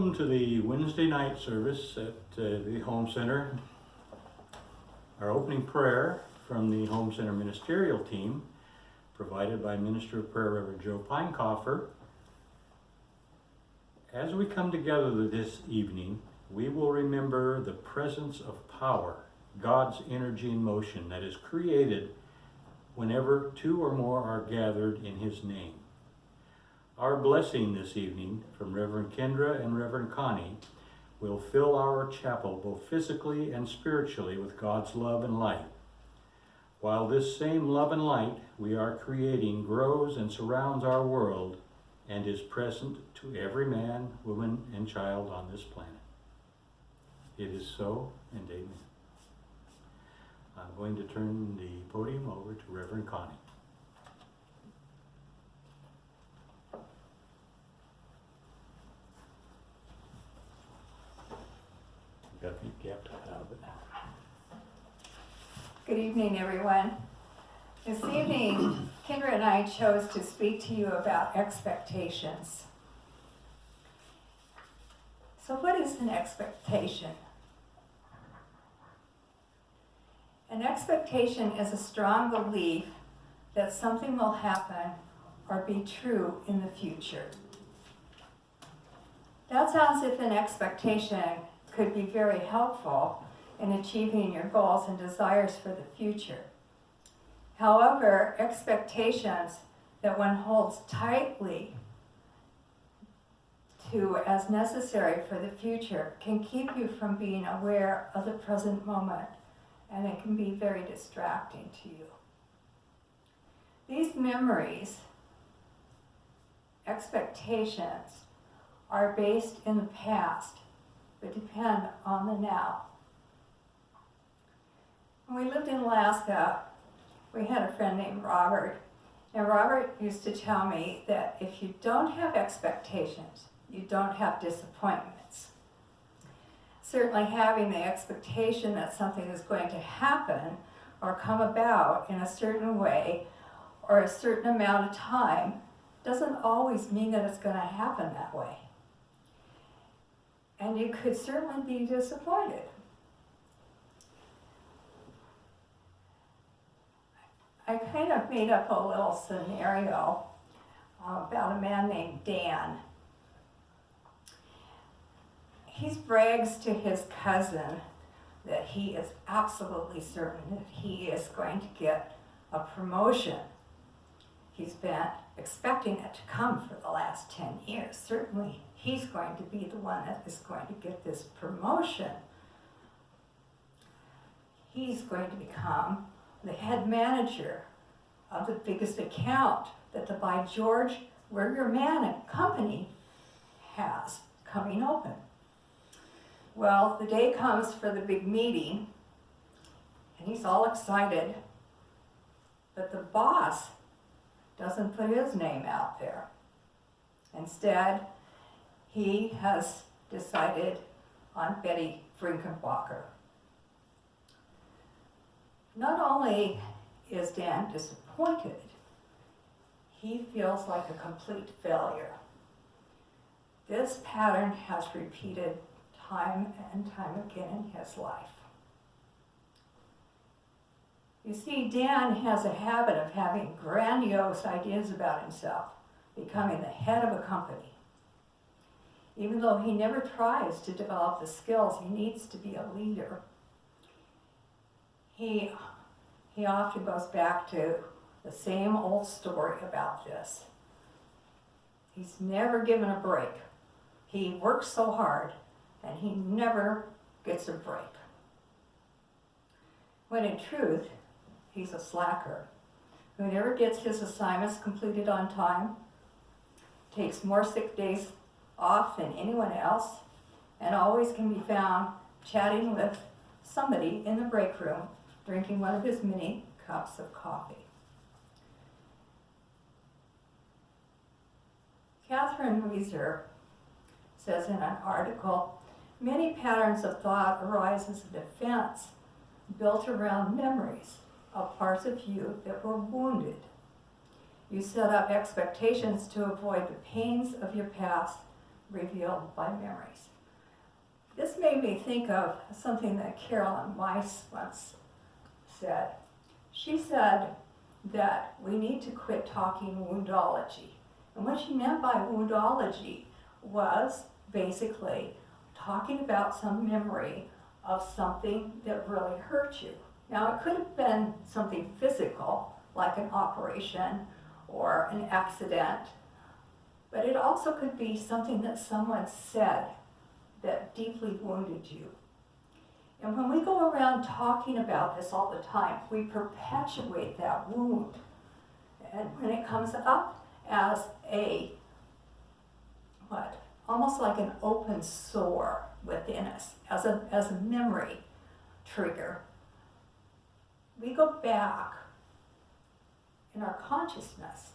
Welcome to the Wednesday night service at the Home Center. Our opening prayer from the Home Center ministerial team, provided by Minister of Prayer Reverend Joe Pinecoffer. As we come together this evening, we will remember the presence of power, God's energy in motion that is created whenever two or more are gathered in His name. Our blessing this evening from Reverend Kindra and Reverend Connie will fill our chapel both physically and spiritually with God's love and light. While this same love and light we are creating grows and surrounds our world and is present to every man, woman, and child on this planet. It is so, and amen. I'm going to turn the podium over to Reverend Connie. Got a few gaps out of it. Good evening, everyone. This evening, Kindra and I chose to speak to you about expectations. So what is an expectation? An expectation is a strong belief that something will happen or be true in the future. That sounds as if an expectation could be very helpful in achieving your goals and desires for the future. However, expectations that one holds tightly to as necessary for the future can keep you from being aware of the present moment, and it can be very distracting to you. These memories, expectations, are based in the past, but depend on the now. When we lived in Alaska, we had a friend named Robert, and Robert used to tell me that if you don't have expectations, you don't have disappointments. Certainly having the expectation that something is going to happen or come about in a certain way or a certain amount of time doesn't always mean that it's going to happen that way. And you could certainly be disappointed. I kind of made up a little scenario about a man named Dan. He brags to his cousin that he is absolutely certain that he is going to get a promotion. He's been expecting it to come for the last 10 years. Certainly, he's going to be the one that is going to get this promotion. He's going to become the head manager of the biggest account that the By George, We're Your Man company has coming open. Well, the day comes for the big meeting, and he's all excited, but the boss doesn't put his name out there. Instead, he has decided on Betty Brinkenbacher. Not only is Dan disappointed, he feels like a complete failure. This pattern has repeated time and time again in his life. You see, Dan has a habit of having grandiose ideas about himself, becoming the head of a company. Even though he never tries to develop the skills he needs to be a leader, he often goes back to the same old story about this. He's never given a break. He works so hard, and he never gets a break. When in truth, he's a slacker who never gets his assignments completed on time, takes more sick days off than anyone else, and always can be found chatting with somebody in the break room, drinking one of his many cups of coffee. Catherine Weiser says in an article, many patterns of thought arise as a defense built around memories of parts of you that were wounded. You set up expectations to avoid the pains of your past revealed by memories. This made me think of something that Carolyn Weiss once said. She said that we need to quit talking woundology. And what she meant by woundology was basically talking about some memory of something that really hurt you. Now, it could have been something physical, like an operation or an accident, but it also could be something that someone said that deeply wounded you. And when we go around talking about this all the time, we perpetuate that wound. And when it comes up as almost like an open sore within us, as a memory trigger, we go back in our consciousness.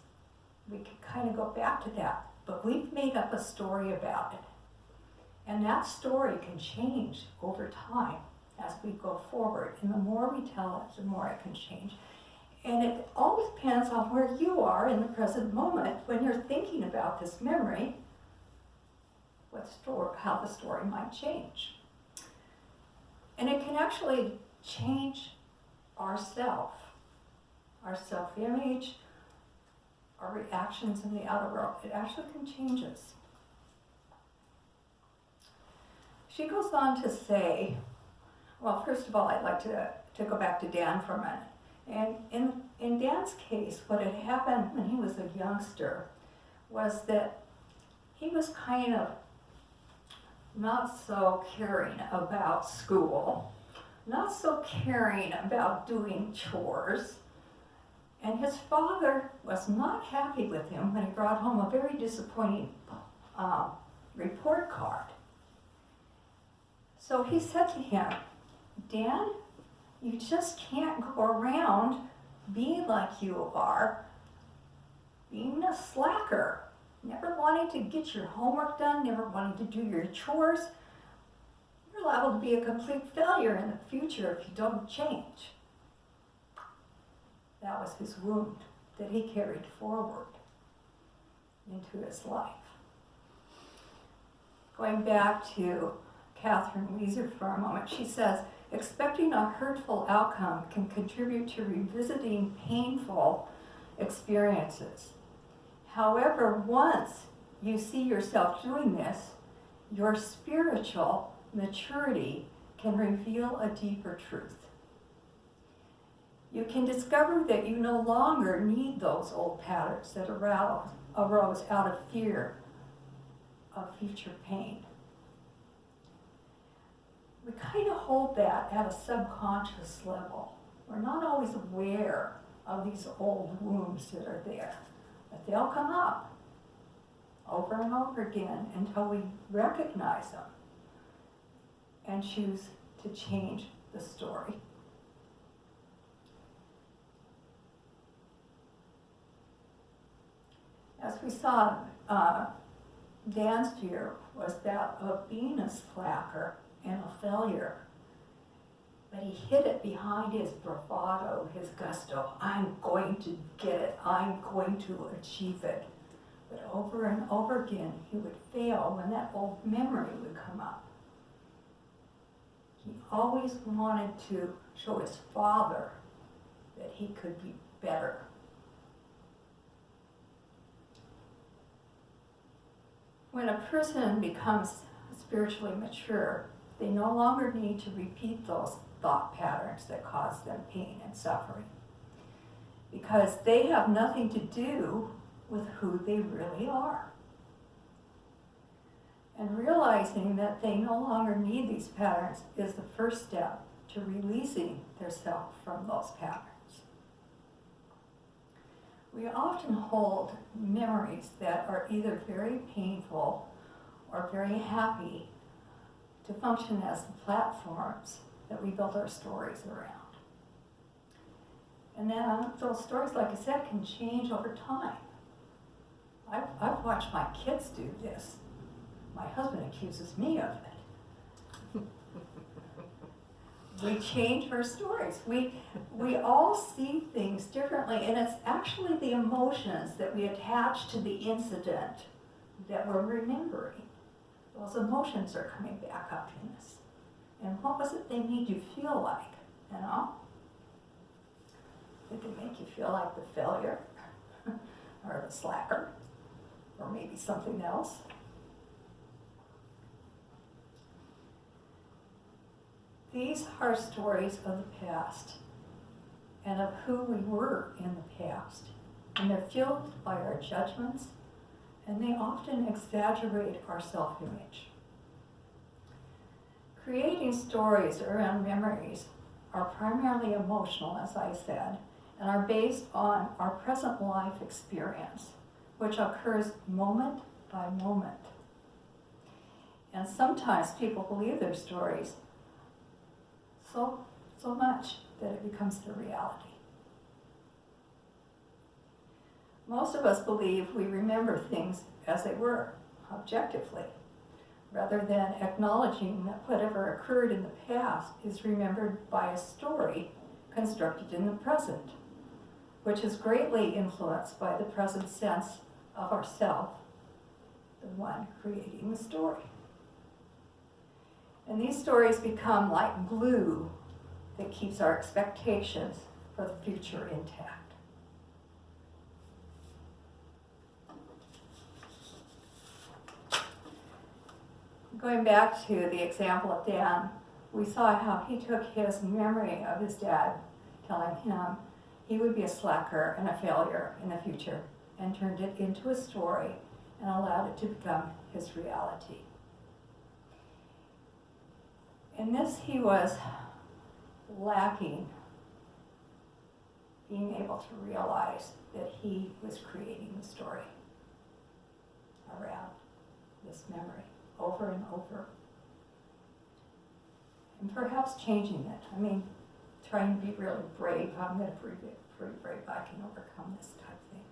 We can kind of go back to that, but we've made up a story about it. And that story can change over time as we go forward. And the more we tell it, the more it can change. And it all depends on where you are in the present moment when you're thinking about this memory, how the story might change. And it can actually change our self-image, our reactions in the outer world. It actually can change us. She goes on to say, well, first of all, I'd like to go back to Dan for a minute. And in Dan's case, what had happened when he was a youngster was that he was kind of not so caring about school, not so caring about doing chores. And his father was not happy with him when he brought home a very disappointing report card. So he said to him, Dan, you just can't go around being like you are, being a slacker, never wanting to get your homework done, never wanting to do your chores. You're liable to be a complete failure in the future if you don't change. That was his wound that he carried forward into his life. Going back to Catherine Weiser for a moment, she says, expecting a hurtful outcome can contribute to revisiting painful experiences. However, once you see yourself doing this, your spiritual maturity can reveal a deeper truth. You can discover that you no longer need those old patterns that arose out of fear of future pain. We kind of hold that at a subconscious level. We're not always aware of these old wounds that are there, but they'll come up over and over again until we recognize them and choose to change the story. As we saw, Dan's fear was that of being a slacker and a failure. But he hid it behind his bravado, his gusto. I'm going to get it. I'm going to achieve it. But over and over again, he would fail when that old memory would come up. He always wanted to show his father that he could be better. When a person becomes spiritually mature, they no longer need to repeat those thought patterns that cause them pain and suffering, because they have nothing to do with who they really are. And realizing that they no longer need these patterns is the first step to releasing their self from those patterns. We often hold memories that are either very painful or very happy to function as the platforms that we build our stories around. And then those stories, like I said, can change over time. I've watched my kids do this. My husband accuses me of it. We change our stories. We all see things differently, and it's actually the emotions that we attach to the incident that we're remembering. those emotions are coming back up in us. And what was it they made you feel like, you know? Did they make you feel like the failure or the slacker or maybe something else? These are stories of the past and of who we were in the past. And they're fueled by our judgments, and they often exaggerate our self-image. Creating stories around memories are primarily emotional, as I said, and are based on our present life experience, which occurs moment by moment. And sometimes people believe their stories so much that it becomes their reality. Most of us believe we remember things as they were, objectively, rather than acknowledging that whatever occurred in the past is remembered by a story constructed in the present, which is greatly influenced by the present sense of ourself, the one creating the story. And these stories become like glue that keeps our expectations for the future intact. Going back to the example of Dan, we saw how he took his memory of his dad telling him he would be a slacker and a failure in the future and turned it into a story and allowed it to become his reality. In this, he was lacking being able to realize that he was creating the story around this memory over and over. And perhaps changing it. I mean, trying to be really brave. I'm going to be pretty brave. I can overcome this type of thing.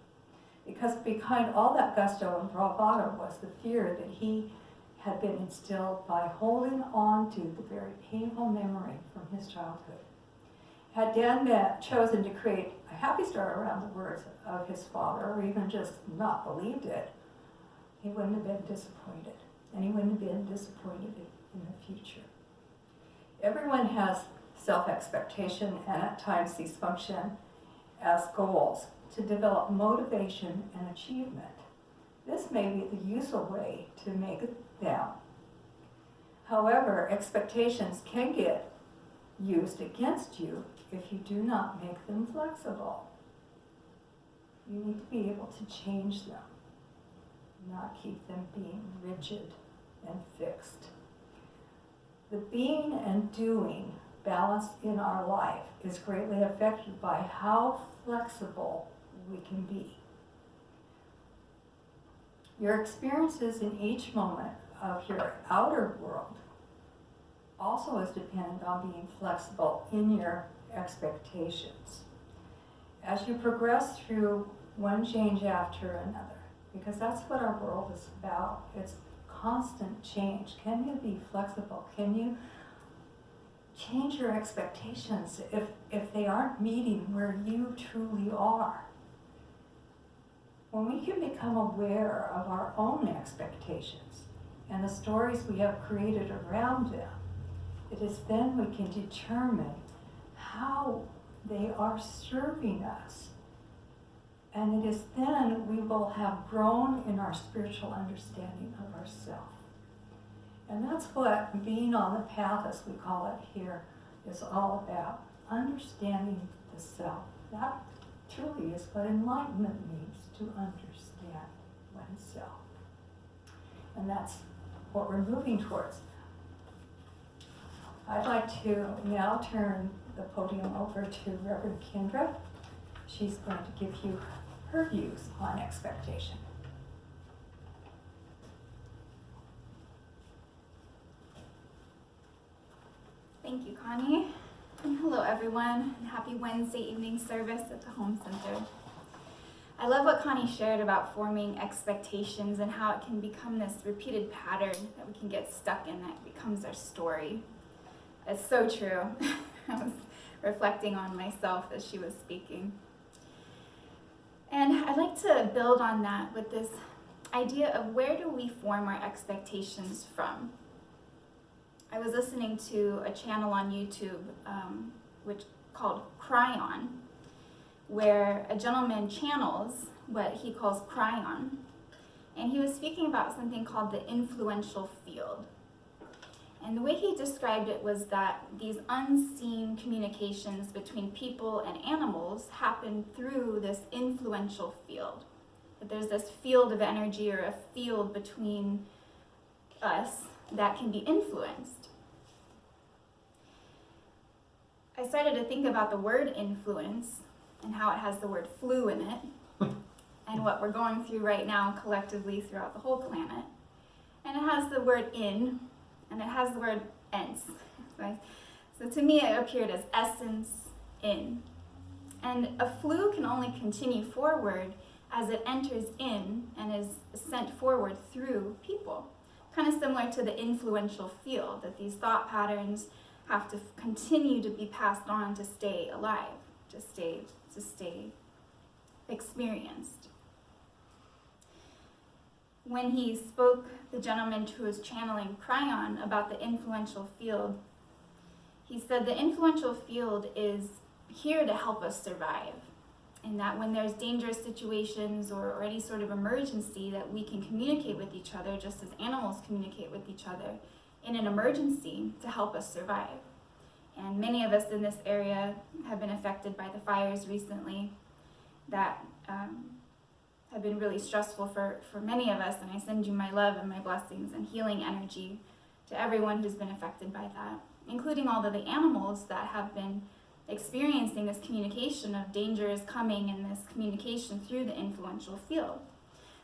Because behind all that gusto and bravado was the fear that he had been instilled by holding on to the very painful memory from his childhood. Had Dan chosen to create a happy story around the words of his father, or even just not believed it, he wouldn't have been disappointed. And he wouldn't have been disappointed in the future. Everyone has self-expectation, and at times these function as goals to develop motivation and achievement. This may be the useful way to make them. However, expectations can get used against you if you do not make them flexible. You need to be able to change them, not keep them being rigid and fixed. The being and doing balance in our life is greatly affected by how flexible we can be. Your experiences in each moment of your outer world also is dependent on being flexible in your expectations. As you progress through one change after another, because that's what our world is about. It's constant change. Can you be flexible? Can you change your expectations if they aren't meeting where you truly are? When we can become aware of our own expectations and the stories we have created around them, it is then we can determine how they are serving us. And it is then we will have grown in our spiritual understanding of ourselves. And that's what being on the path, as we call it here, is all about. Understanding the self. That truly is what enlightenment means, to understand oneself. And that's what we're moving towards. I'd like to now turn the podium over to Reverend Kindra. She's going to give you her views on expectation. Thank you, Connie. And hello, everyone, and happy Wednesday evening service at the Home Center. I love what Connie shared about forming expectations and how it can become this repeated pattern that we can get stuck in that becomes our story. It's so true. I was reflecting on myself as she was speaking. And I'd like to build on that with this idea of where do we form our expectations from. I was listening to a channel on YouTube which called Cryon, where a gentleman channels what he calls cryon, and he was speaking about something called the influential field. And the way he described it was that these unseen communications between people and animals happen through this influential field. That there's this field of energy or a field between us that can be influenced. I started to think about the word influence and how it has the word flu in it and what we're going through right now collectively throughout the whole planet. And it has the word in and it has the word ens. So to me it appeared as essence in. And a flu can only continue forward as it enters in and is sent forward through people. Kind of similar to the influential field, that these thought patterns have to continue to be passed on to stay alive, to stay experienced. When he spoke, the gentleman who was channeling Cryon, about the influential field, he said the influential field is here to help us survive, and that when there's dangerous situations or any sort of emergency, that we can communicate with each other just as animals communicate with each other in an emergency to help us survive. And many of us in this area have been affected by the fires recently that have been really stressful for many of us, and I send you my love and my blessings and healing energy to everyone who's been affected by that, including all of the animals that have been experiencing this communication of danger is coming and this communication through the influential field.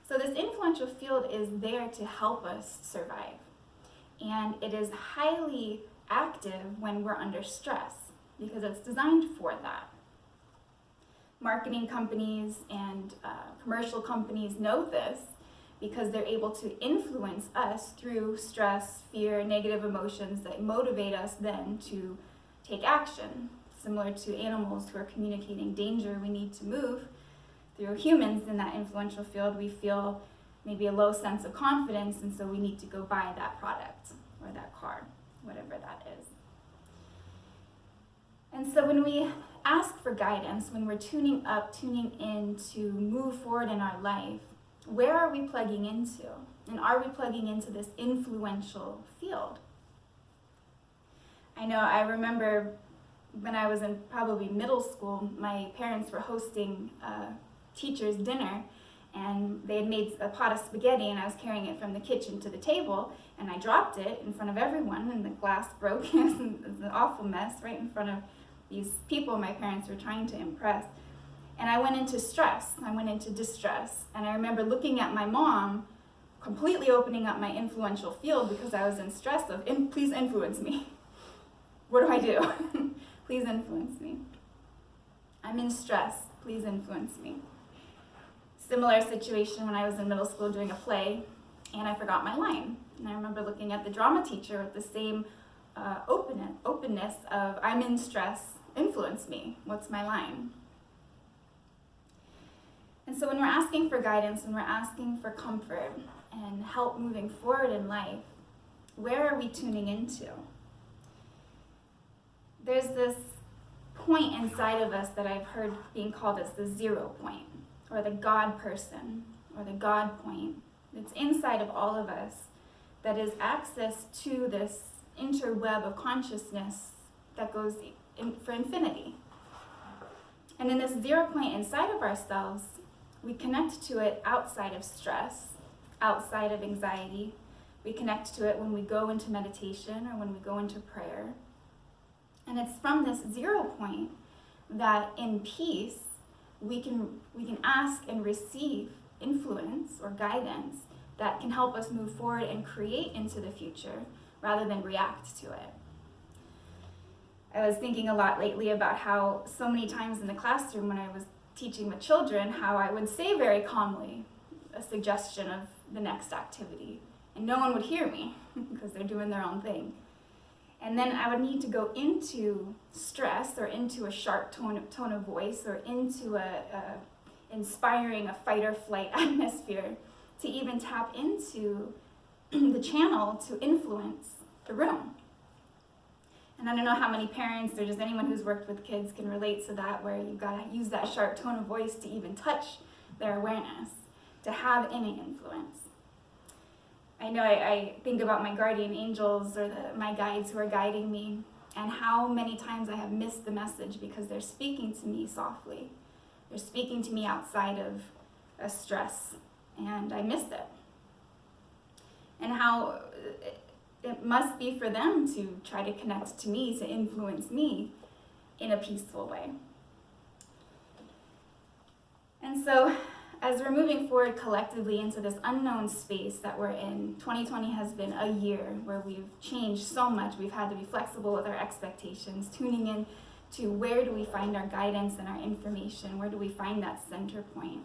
So this influential field is there to help us survive. And it is highly active when we're under stress because it's designed for that. Marketing companies and commercial companies know this because they're able to influence us through stress, fear, negative emotions that motivate us then to take action. Similar to animals who are communicating danger, we need to move. Through humans in that influential field, we feel maybe a low sense of confidence, and so we need to go buy that product or that car, whatever that is. And so when we ask for guidance, when we're tuning up, tuning in to move forward in our life, where are we plugging into? And are we plugging into this influential field? I know I remember when I was in probably middle school, my parents were hosting a teacher's dinner, and they had made a pot of spaghetti, and I was carrying it from the kitchen to the table, and I dropped it in front of everyone, and the glass broke. It was an awful mess right in front of these people my parents were trying to impress. And I went into stress, I went into distress, and I remember looking at my mom, completely opening up my influential field because I was in stress of, please influence me. What do I do? Please influence me. I'm in stress, please influence me. Similar situation when I was in middle school doing a play, and I forgot my line. And I remember looking at the drama teacher with the same openness of, I'm in stress, influence me, what's my line? And so when we're asking for guidance, when we're asking for comfort and help moving forward in life, where are we tuning into? There's this point inside of us that I've heard being called as the 0 point, or the God person, or the God point. It's inside of all of us that is access to this interweb of consciousness that goes for infinity. And in this 0 point inside of ourselves, we connect to it outside of stress, outside of anxiety. We connect to it when we go into meditation or when we go into prayer. And it's from this 0 point that in peace, we can ask and receive influence or guidance that can help us move forward and create into the future rather than react to it. I was thinking a lot lately about how so many times in the classroom when I was teaching with children, how I would say very calmly a suggestion of the next activity, and no one would hear me because they're doing their own thing. And then I would need to go into stress or into a sharp tone of voice or into inspiring a fight or flight atmosphere to even tap into the channel to influence the room. And I don't know how many parents or just anyone who's worked with kids can relate to that, where you've got to use that sharp tone of voice to even touch their awareness, to have any influence. I know I think about my guardian angels or my guides who are guiding me, and how many times I have missed the message because they're speaking to me softly. They're speaking to me outside of a stress, and I missed it. And how it must be for them to try to connect to me, to influence me in a peaceful way. And so, as we're moving forward collectively into this unknown space that we're in, 2020 has been a year where we've changed so much. We've had to be flexible with our expectations, tuning in to where do we find our guidance and our information, where do we find that center point.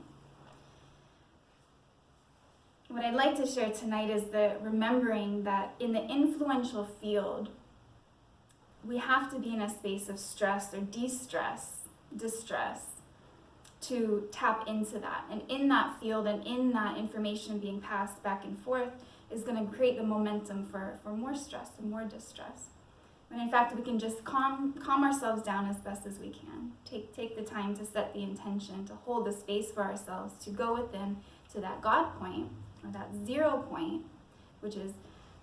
What I'd like to share tonight is the remembering that in the influential field, we have to be in a space of stress or distress, to tap into that. And in that field and in that information being passed back and forth is going to create the momentum for more stress and more distress. When in fact, we can just calm ourselves down as best as we can. Take the time to set the intention, to hold the space for ourselves, to go within to that God point, or that 0 point, which is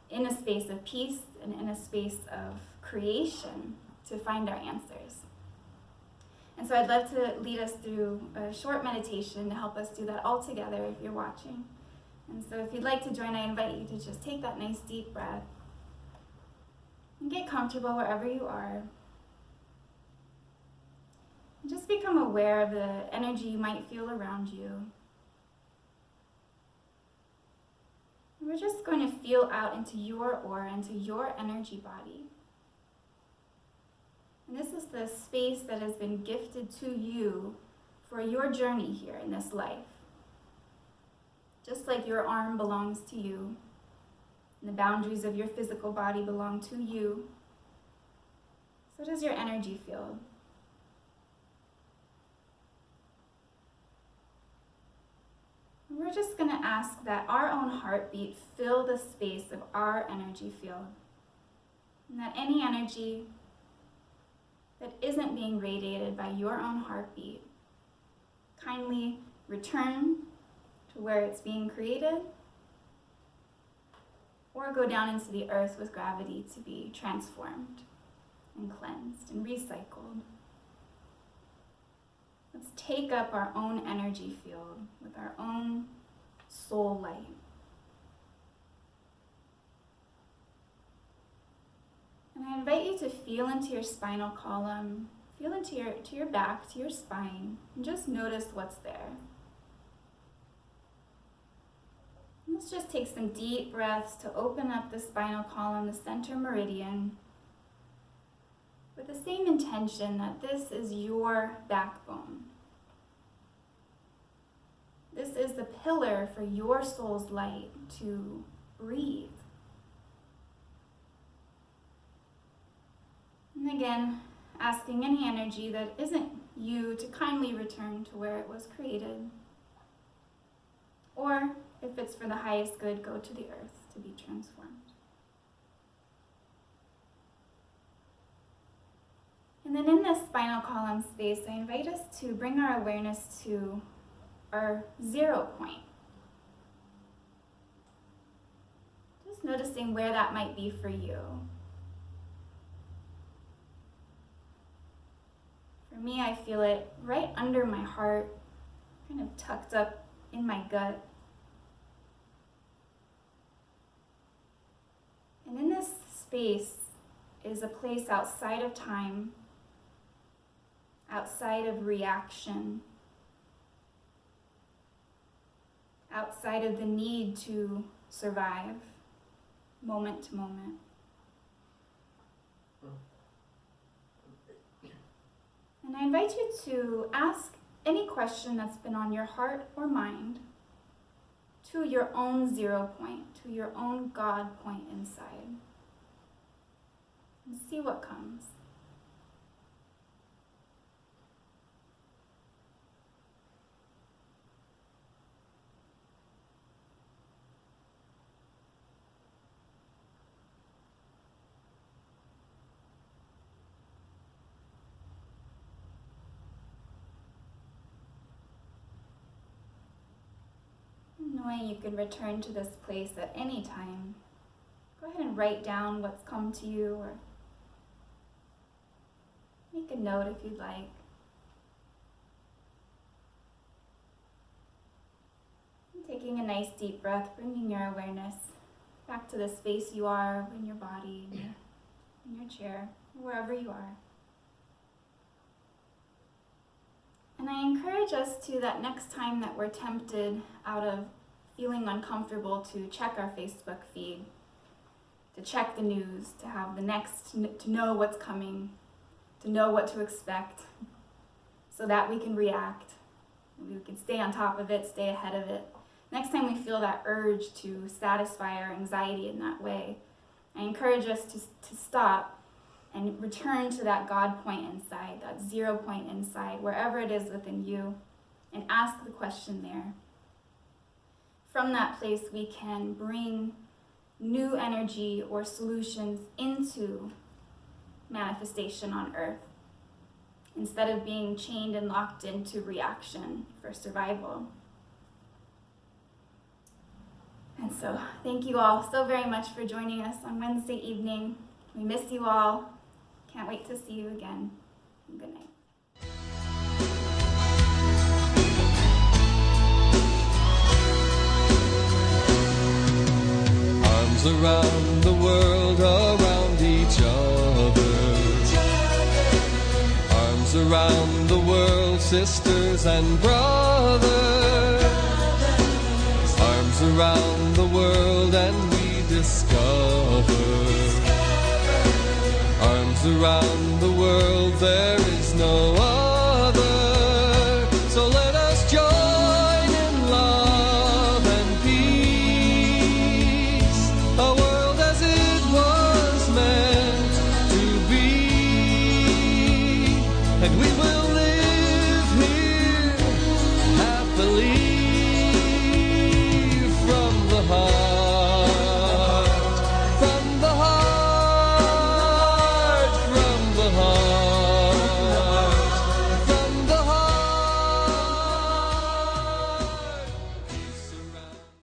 in a space of peace and in a space of creation, to find our answers. And so I'd love to lead us through a short meditation to help us do that all together if you're watching. And so if you'd like to join, I invite you to just take that nice deep breath and get comfortable wherever you are. And just become aware of the energy you might feel around you. We're just going to feel out into your aura, into your energy body. And this is the space that has been gifted to you for your journey here in this life. Just like your arm belongs to you, and the boundaries of your physical body belong to you, so does your energy field. And we're just going to ask that our own heartbeat fill the space of our energy field, and that any energy that isn't being radiated by your own heartbeat, kindly return to where it's being created, or go down into the earth with gravity to be transformed and cleansed and recycled. Let's take up our own energy field with our own soul light. And I invite you to feel into your spinal column, feel into your back, to your spine, and just notice what's there. And let's just take some deep breaths to open up the spinal column, the center meridian, with the same intention that this is your backbone. This is the pillar for your soul's light to breathe. And again, asking any energy that isn't you to kindly return to where it was created. Or, if it's for the highest good, go to the earth to be transformed. And then in this spinal column space, I invite us to bring our awareness to our 0 point. Just noticing where that might be for you. For me, I feel it right under my heart, kind of tucked up in my gut. And in this space is a place outside of time, outside of reaction, outside of the need to survive moment to moment. And I invite you to ask any question that's been on your heart or mind to your own 0 point, to your own God point inside. And see what comes. knowing you can return to this place at any time. Go ahead and write down what's come to you, or make a note if you'd like. And taking a nice deep breath, bringing your awareness back to the space you are in your body, in your chair, wherever you are. And I encourage us to, that next time that we're tempted out of feeling uncomfortable, to check our Facebook feed, to check the news, to have the next, to know what's coming, to know what to expect, so that we can react. We can stay on top of it, stay ahead of it. Next time we feel that urge to satisfy our anxiety in that way, I encourage us to stop and return to that God point inside, that 0 point inside, wherever it is within you, and ask the question there. From that place, we can bring new energy or solutions into manifestation on earth, instead of being chained and locked into reaction for survival. And so, thank you all so very much for joining us on Wednesday evening. We miss you all. Can't wait to see you again. Good night. Arms around the world, around each other. Arms around the world, sisters and brothers. Arms around the world, and we discover. Arms around the world, there is no other. So let us join in love and peace, a world as it was meant to be, and we will live here happily from the heart.